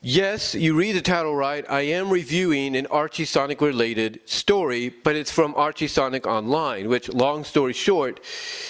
Yes, you read the title right. I am reviewing an Archie Sonic related story, but it's from Archie Sonic Online, which, long story short,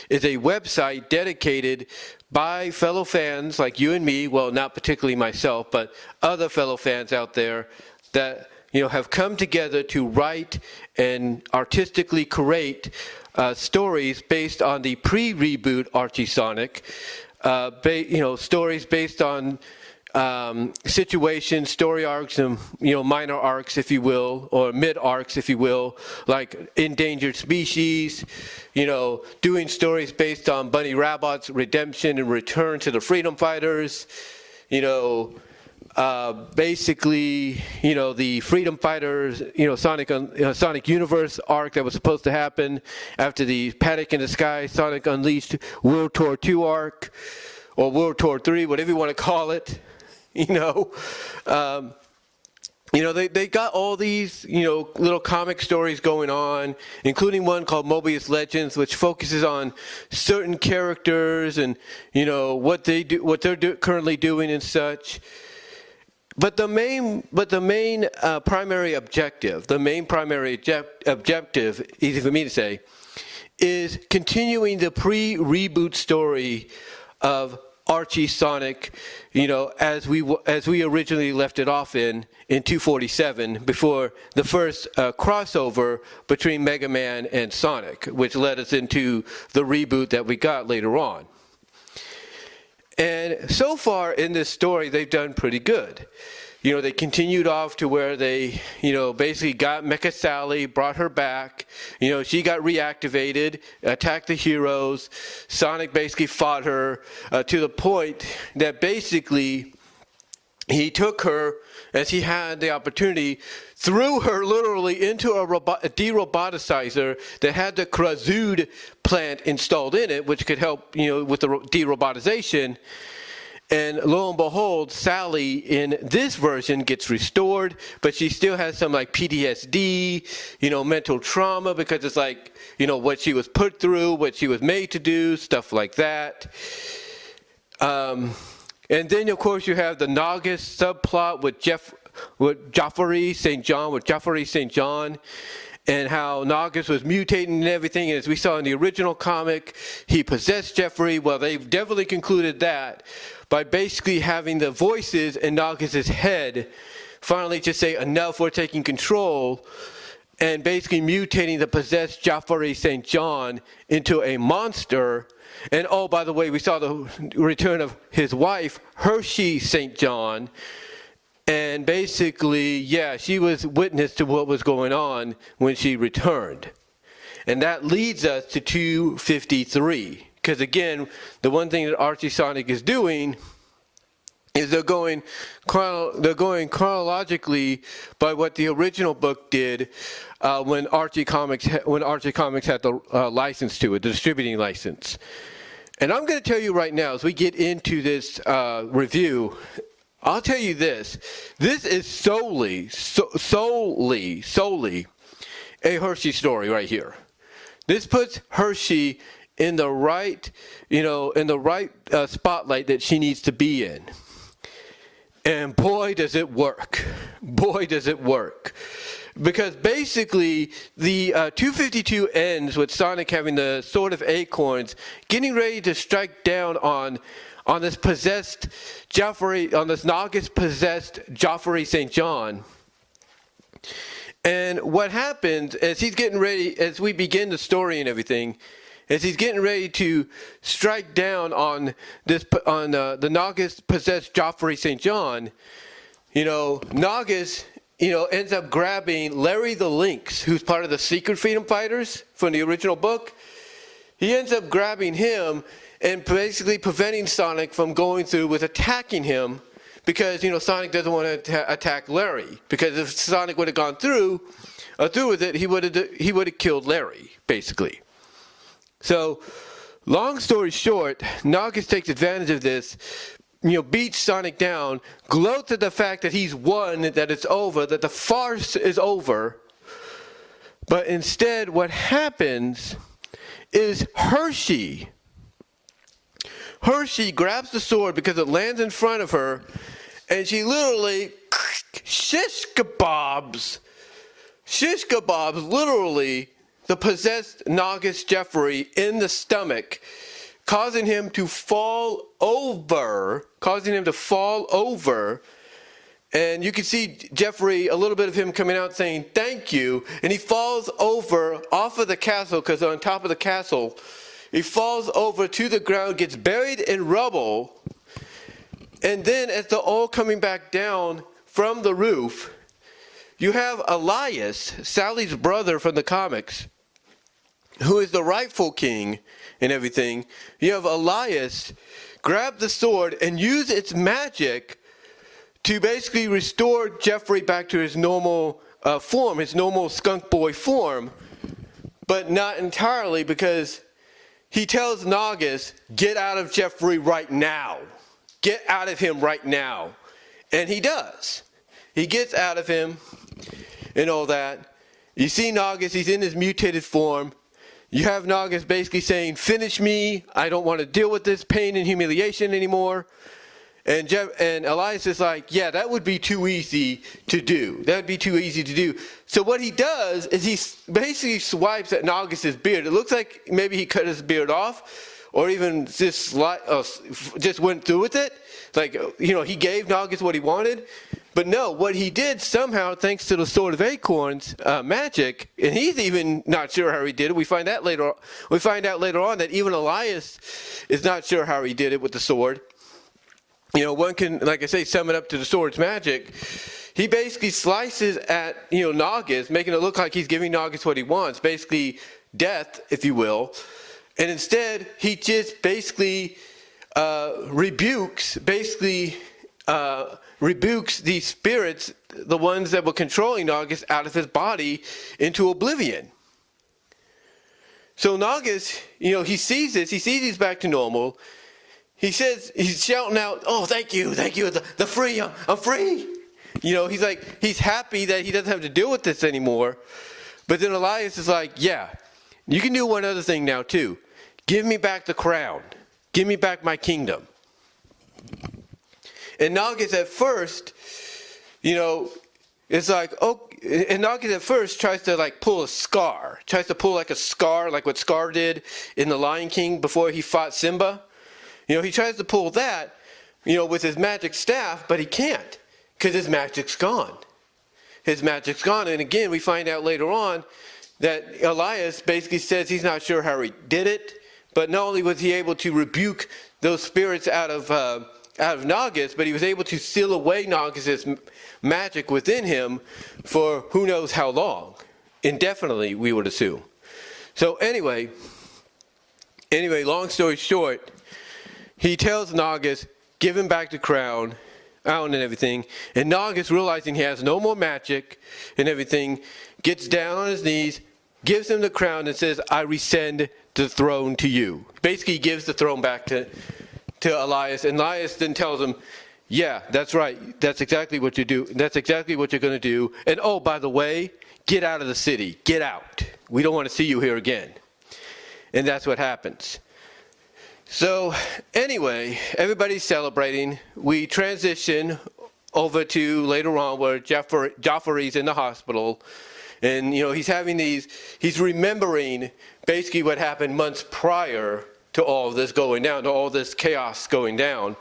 is a website dedicated by fellow fans like you and me, well, not particularly myself, but other fellow fans out there that have come together to write and artistically create stories based on the pre-reboot Archie Sonic, stories based on situations, story arcs, and minor arcs, if you will, or mid arcs, if you will, like endangered species. Doing stories based on Bunny Rabbit's redemption and return to the Freedom Fighters. Basically, the Freedom Fighters, Sonic Universe arc that was supposed to happen after the Panic in the Sky Sonic Unleashed World Tour 2 arc, or World Tour 3, whatever you want to call it. They got all these, little comic stories going on, including one called Mobius Legends, which focuses on certain characters and, what they do, what they're currently doing and such. But the main primary objective, easy for me to say, is continuing the pre-reboot story of Archie Sonic, as we originally left it off in 247, before the first crossover between Mega Man and Sonic, which led us into the reboot that we got later on. And so far in this story, they've done pretty good. They continued off to where they, basically got Mecha Sally, brought her back. She got reactivated, attacked the heroes. Sonic basically fought her to the point that basically he took her, as he had the opportunity, threw her literally into a de-roboticizer that had the Krazood plant installed in it, which could help, with the de-robotization. And lo and behold, Sally in this version gets restored, but she still has some like PTSD, mental trauma, because it's like, what she was put through, what she was made to do, stuff like that. And then, of course, you have the Nagus subplot with Joffrey St. John, and how Naugus was mutating and everything. And as we saw in the original comic, he possessed Jeffrey. Well, they've definitely concluded that by basically having the voices in Naugus's head finally just say, enough, we're taking control, and basically mutating the possessed Joffrey St. John into a monster. And oh, by the way, we saw the return of his wife, Hershey St. John. And basically, yeah, she was witness to what was going on when she returned. And that leads us to 253. Because again, the one thing that Archie Sonic is doing is they're going chronologically by what the original book did when Archie Comics had the license to it, the distributing license. And I'm going to tell you right now, as we get into this review, I'll tell you this. This is solely a Hershey story right here. This puts Hershey in the right, spotlight that she needs to be in. And boy, does it work. Boy, does it work. Because basically, the 252 ends with Sonic having the Sword of Acorns, getting ready to strike down on this possessed Joffrey, on this Nagus possessed Joffrey St. John. And what happens as he's getting ready, as we begin the story and everything, as he's getting ready to strike down on the Nagus possessed Joffrey St. John, Nagus, ends up grabbing Larry the Lynx, who's part of the Secret Freedom Fighters from the original book. He ends up grabbing him and basically preventing Sonic from going through with attacking him, because Sonic doesn't want to attack Larry, because if Sonic would have gone through with it, he would have killed Larry, basically. So, long story short, Nagus takes advantage of this, beats Sonic down, gloats at the fact that he's won, that it's over, that the farce is over. But instead, what happens is Hershey grabs the sword because it lands in front of her, and she literally shish kebabs literally the possessed Nagus Jeffrey in the stomach, causing him to fall over. And you can see Jeffrey, a little bit of him coming out saying, thank you. And he falls over off of the castle, because on top of the castle, he falls over to the ground, gets buried in rubble. And then as they're all coming back down from the roof, you have Elias, Sally's brother from the comics, who is the rightful king and everything. You have Elias grab the sword and use its magic to basically restore Jeffrey back to his normal form, his normal skunk boy form, but not entirely, because he tells Nagus, get out of Jeffrey right now. Get out of him right now. And he does. He gets out of him and all that. You see Nagus, he's in his mutated form. You have Nagus basically saying, finish me. I don't want to deal with this pain and humiliation anymore. And Elias is like, yeah, that would be too easy to do. That would be too easy to do. So what he does is he basically swipes at Nagus' beard. It looks like maybe he cut his beard off, or even just went through with it. Like, he gave Nagus what he wanted. But no, what he did somehow, thanks to the Sword of Acorn's magic, and he's even not sure how he did it. We find out later on that even Elias is not sure how he did it with the sword. One can, like I say, sum it up to the sword's magic. He basically slices at, Nagus, making it look like he's giving Nagus what he wants, basically death, if you will. And instead, he just basically rebukes these spirits, the ones that were controlling Nagus, out of his body into oblivion. So Nagus, he sees this, he sees he's back to normal. He says, he's shouting out, oh, thank you, the free, I'm free. He's happy that he doesn't have to deal with this anymore. But then Elias is like, yeah, you can do one other thing now too. Give me back the crown. Give me back my kingdom. And Nagus at first, it's like, oh, and Nagus at first tries to pull a Scar. Tries to pull like a Scar, like what Scar did in The Lion King before he fought Simba. He tries to pull that, with his magic staff, but he can't, because his magic's gone. And again, we find out later on that Elias basically says he's not sure how he did it, but not only was he able to rebuke those spirits out of Nagus, but he was able to seal away Nagus' magic within him for who knows how long. Indefinitely, we would assume. So anyway, long story short, he tells Nagus, give him back the crown, and everything. And Nagus, realizing he has no more magic and everything, gets down on his knees, gives him the crown, and says, I rescind the throne to you. Basically, he gives the throne back to Elias. And Elias then tells him, yeah, that's right. That's exactly what you do. That's exactly what you're going to do. And oh, by the way, get out of the city. Get out. We don't want to see you here again. And that's what happens. So anyway, everybody's celebrating. We transition over to later on where Joffrey's in the hospital. And, he's remembering basically what happened months prior to all of this going down, to all this chaos going down.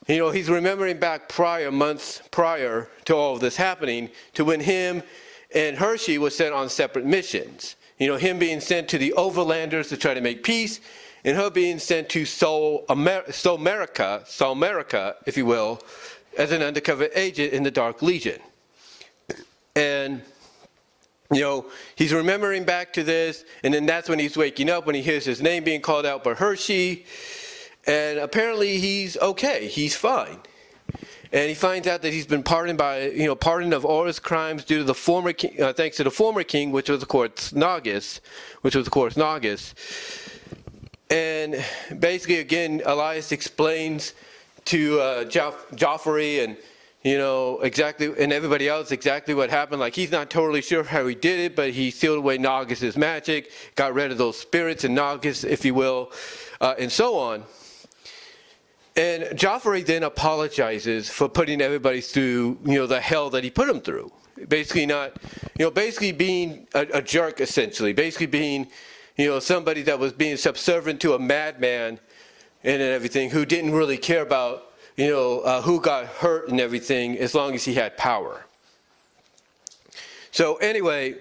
He's remembering back months prior to all of this happening, to when him and Hershey were sent on separate missions. Him being sent to the Overlanders to try to make peace, and her being sent to America, if you will, as an undercover agent in the Dark Legion. And, he's remembering back to this, and then that's when he's waking up, when he hears his name being called out by Hershey, and apparently he's okay, he's fine. And he finds out that he's been pardoned pardoned of all his crimes due to the former king, thanks to the former king, which was of course Nagus. And basically, again, Elias explains to Joffrey and exactly, and everybody else exactly what happened. Like, he's not totally sure how he did it, but he sealed away Nagus' magic, got rid of those spirits and Nagus, if you will, and so on. And Joffrey then apologizes for putting everybody through, the hell that he put them through. Basically being a jerk, essentially. Basically being, somebody that was being subservient to a madman and everything, who didn't really care about, who got hurt and everything, as long as he had power. So anyway,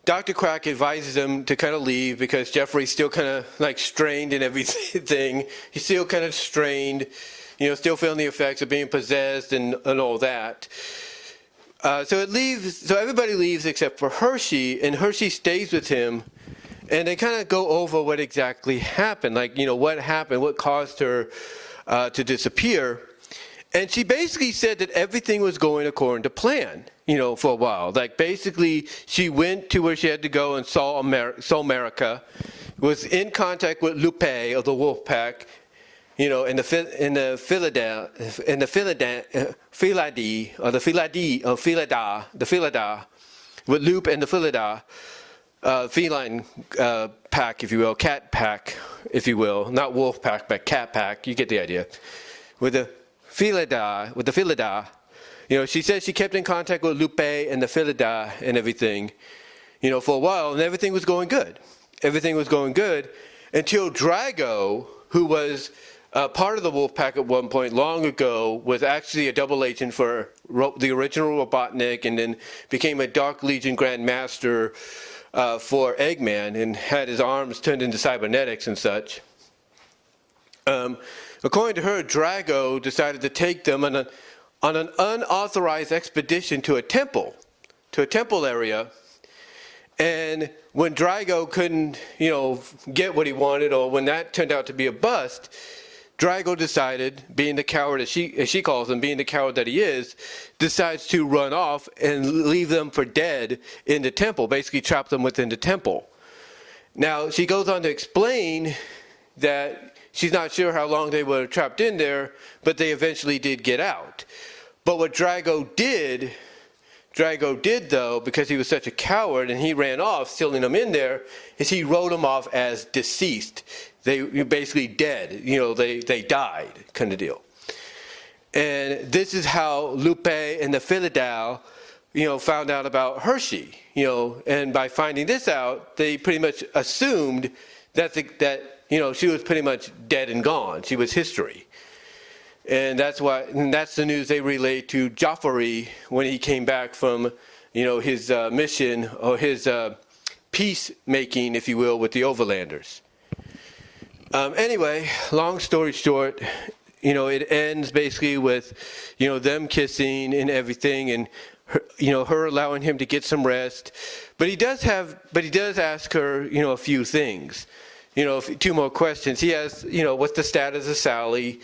Dr. Quack advises him to kind of leave because Jeffrey's still kind of like strained and everything. He's still kind of strained, still feeling the effects of being possessed and all that. So everybody leaves except for Hershey, and Hershey stays with him, and they kind of go over what exactly happened, like, what happened, what caused her to disappear. And she basically said that everything was going according to plan, for a while. Like, basically, she went to where she had to go and saw America, was in contact with Lupe of the wolf pack, in the Philada, with Lupe and the Philada, feline pack, if you will, cat pack, if you will, not wolf pack, but cat pack. You get the idea. With the Philada, she said she kept in contact with Lupe and the Philada and everything, for a while, and everything was going good. Everything was going good until Drago, who was part of the wolf pack at one point long ago, was actually a double agent for the original Robotnik, and then became a Dark Legion Grand Master for Eggman, and had his arms turned into cybernetics and such. According to her, Drago decided to take them on an unauthorized expedition to a temple area. And when Drago couldn't, get what he wanted, or when that turned out to be a bust, Drago decided, being the coward as she calls him, being the coward that he is, decides to run off and leave them for dead in the temple, basically trap them within the temple. Now, she goes on to explain that she's not sure how long they were trapped in there, but they eventually did get out. But what Drago did though, because he was such a coward and he ran off, sealing them in there, is he wrote them off as deceased. They were basically dead. They died, kind of deal. And this is how Lupe and the Philidal, found out about Hershey. And by finding this out, they pretty much assumed that she was pretty much dead and gone. She was history. And that's the news they relayed to Joffrey when he came back from, his mission, or his peacemaking, if you will, with the Overlanders. Anyway, long story short, it ends basically with, them kissing and everything, and her allowing him to get some rest. But he does ask her, a few things. Two more questions. He asks, what's the status of Sally?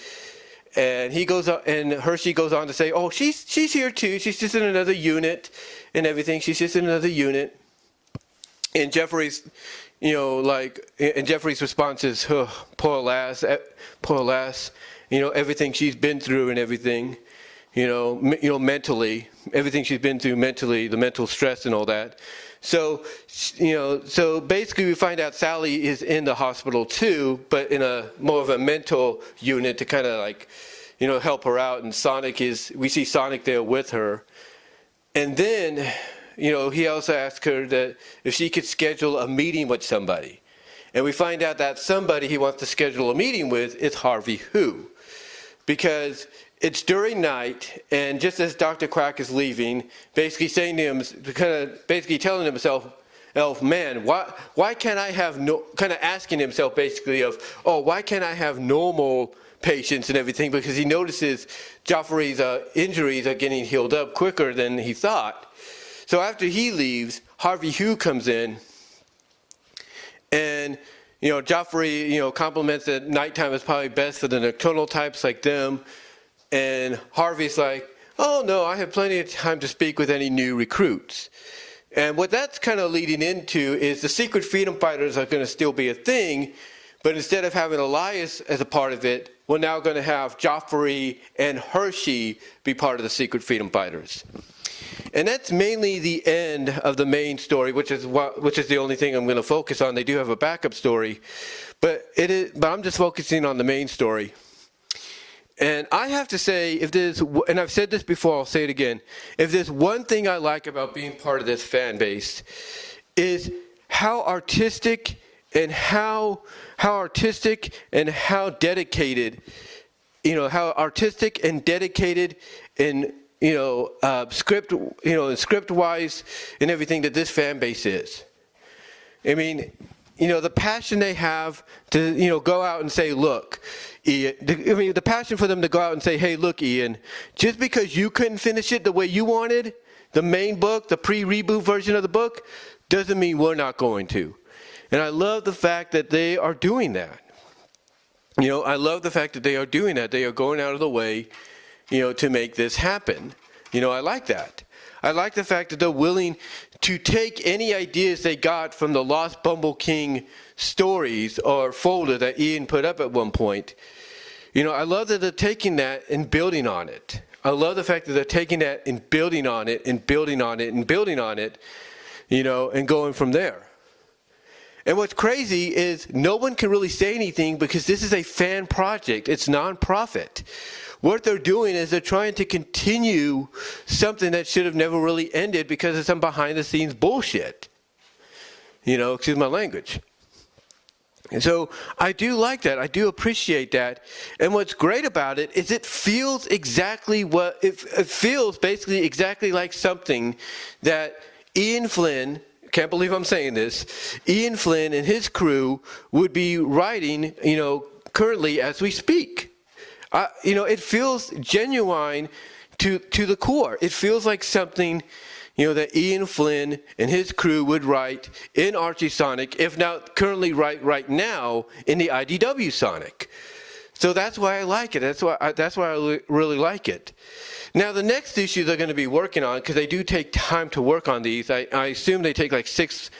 And he goes on, and Hershey goes on to say, oh, she's here too. She's just in another unit and everything. She's just in another unit. And Jeffrey's response is, oh, poor lass, everything she's been through and everything, mentally, everything she's been through mentally, the mental stress and all that. So basically we find out Sally is in the hospital too, but in a more of a mental unit to kind of help her out. And we see Sonic there with her. And then, he also asked her that if she could schedule a meeting with somebody. And we find out that somebody he wants to schedule a meeting with is Harvey Who. Because it's during night, and just as Dr. Quack is leaving, basically saying to him, telling himself, man, why can't I have asking himself basically why can't I have normal patients and everything? Because he notices Joffrey's injuries are getting healed up quicker than he thought. So after he leaves, Harvey Who comes in, and Joffrey compliments that nighttime is probably best for the nocturnal types like them. And Harvey's like, oh no, I have plenty of time to speak with any new recruits. And what that's kind of leading into is the secret freedom fighters are going to still be a thing, but instead of having Elias as a part of it, we're now going to have Joffrey and Hershey be part of the secret freedom fighters. And that's mainly the end of the main story, which is the only thing I'm going to focus on. They do have a backup story. But I'm just focusing on the main story. And I have to say, and I've said this before, I'll say it again, if there's one thing I like about being part of this fan base, is how artistic and how dedicated, how artistic and dedicated and script wise and everything that this fan base is. I mean, the passion they have to, go out and say, look, Ian, the passion for them to go out and say, hey, look, Ian, just because you couldn't finish it the way you wanted, the main book, the pre-reboot version of the book, doesn't mean we're not going to. And I love the fact that they are doing that. I love the fact that they are doing that. They are going out of the way, to make this happen. I like that. I like the fact that they're willing to take any ideas they got from the Lost Bumble King stories or folder that Ian put up at one point. I love that they're taking that and building on it. I love the fact that they're taking that and building on it and building on it and building on it, and going from there. And what's crazy is no one can really say anything because this is a fan project. It's nonprofit. What they're doing is they're trying to continue something that should have never really ended because of some behind-the-scenes bullshit. Excuse my language. And so I do like that. I do appreciate that. And what's great about it is it feels exactly it feels basically exactly like something that Ian Flynn, can't believe I'm saying this, Ian Flynn and his crew would be writing, currently as we speak. It feels genuine to the core. It feels like something, that Ian Flynn and his crew would write in Archie Sonic, if not currently right now in the IDW Sonic. So that's why I like it. That's why I really like it. Now, the next issue they're going to be working on, because they do take time to work on these. I assume they take like six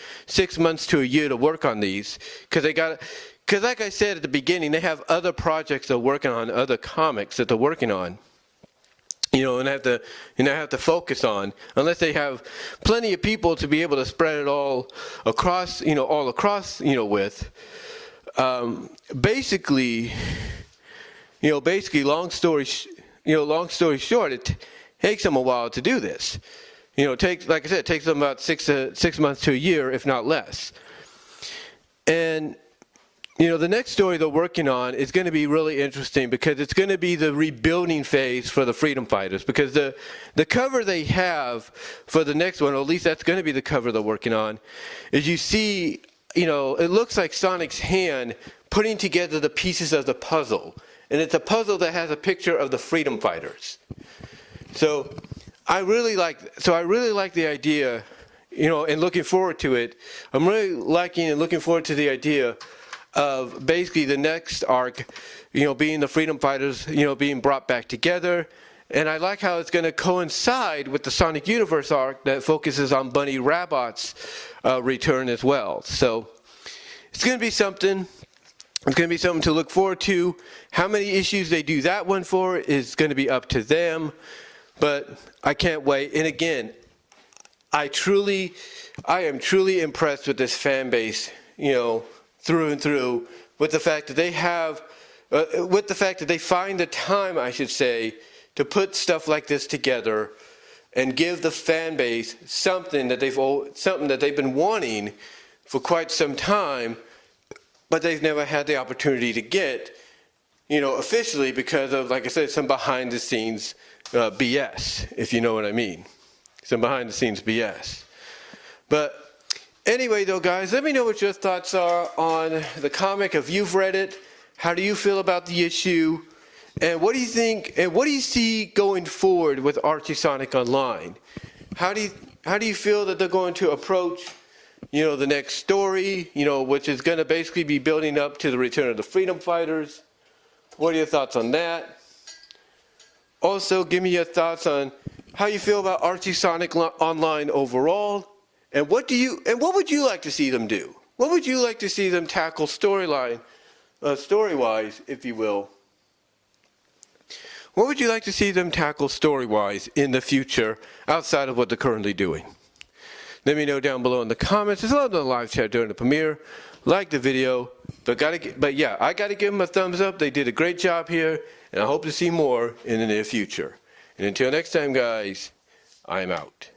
months to a year to work on these, because like I said at the beginning, they have other projects they're working on, other comics that they're working on. And have to focus on, unless they have plenty of people to be able to spread it all across, with. Basically, long story short, it takes them a while to do this. Like I said, it takes them about 6 months to a year, if not less. And the next story they're working on is going to be really interesting because it's going to be the rebuilding phase for the Freedom Fighters, because the cover they have for the next one, or at least that's going to be the cover they're working on, is you see, it looks like Sonic's hand putting together the pieces of the puzzle. And it's a puzzle that has a picture of the Freedom Fighters. So I really like the idea, and looking forward to it. I'm really liking and looking forward to the idea of basically the next arc, being the Freedom Fighters, being brought back together. And I like how it's going to coincide with the Sonic Universe arc that focuses on Bunny Rabbit's return as well. So it's going to be something. It's going to be something to look forward to. How many issues they do that one for is going to be up to them. But I can't wait. And again, I am truly impressed with this fan base, through and through, with the fact that they have, with the fact that they find the time, I should say, to put stuff like this together and give the fan base something that they've been wanting for quite some time, but they've never had the opportunity to get, officially, because of, like I said, some behind the scenes BS, if you know what I mean. Some behind the scenes BS. But anyway, though, guys, let me know what your thoughts are on the comic. If you've read it, how do you feel about the issue? And what do you think, and what do you see going forward with Archie Sonic Online? How do you feel that they're going to approach, the next story, which is going to basically be building up to the return of the Freedom Fighters? What are your thoughts on that? Also, give me your thoughts on how you feel about Archie Sonic Online overall. And what would you like to see them do? What would you like to see them tackle story-wise, if you will? What would you like to see them tackle story-wise in the future outside of what they're currently doing? Let me know down below in the comments, as well as in the live chat during the premiere. like the video. But yeah, I gotta give them a thumbs up. They did a great job here, and I hope to see more in the near future. And until next time, guys, I'm out.